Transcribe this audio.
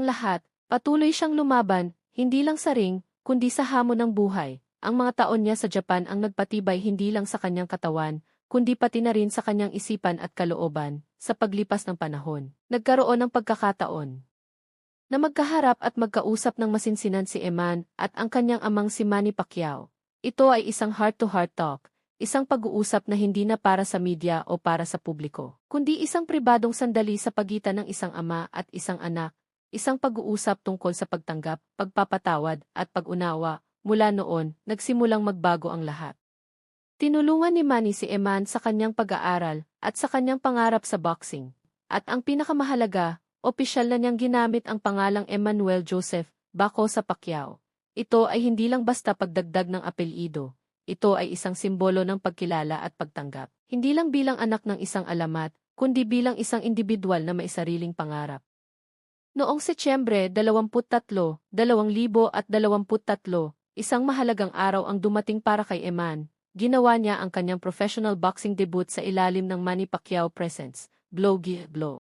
ang lahat, patuloy siyang lumaban, hindi lang sa ring, kundi sa hamon ng buhay. Ang mga taon niya sa Japan ang nagpatibay hindi lang sa kanyang katawan, kundi pati na rin sa kanyang isipan at kalooban. Sa paglipas ng panahon, nagkaroon ng pagkakataon na magkaharap at magkausap ng masinsinan si Eman at ang kanyang amang si Manny Pacquiao. Ito ay isang heart-to-heart talk, isang pag-uusap na hindi na para sa media o para sa publiko, kundi isang pribadong sandali sa pagitan ng isang ama at isang anak, isang pag-uusap tungkol sa pagtanggap, pagpapatawad at pag-unawa. Mula noon, nagsimulang magbago ang lahat. Tinulungan ni Manny si Eman sa kanyang pag-aaral at sa kanyang pangarap sa boxing. At ang pinakamahalaga, opisyal na niyang ginamit ang pangalang Emmanuel Joseph Bako sa Pacquiao. Ito ay hindi lang basta pagdagdag ng apelyido. Ito ay isang simbolo ng pagkilala at pagtanggap. Hindi lang bilang anak ng isang alamat, kundi bilang isang individual na may sariling pangarap. Noong Setyembre 23, 2023, isang mahalagang araw ang dumating para kay Eman. Ginawa niya ang kanyang professional boxing debut sa ilalim ng Manny Pacquiao Presents, Blow Give Blow.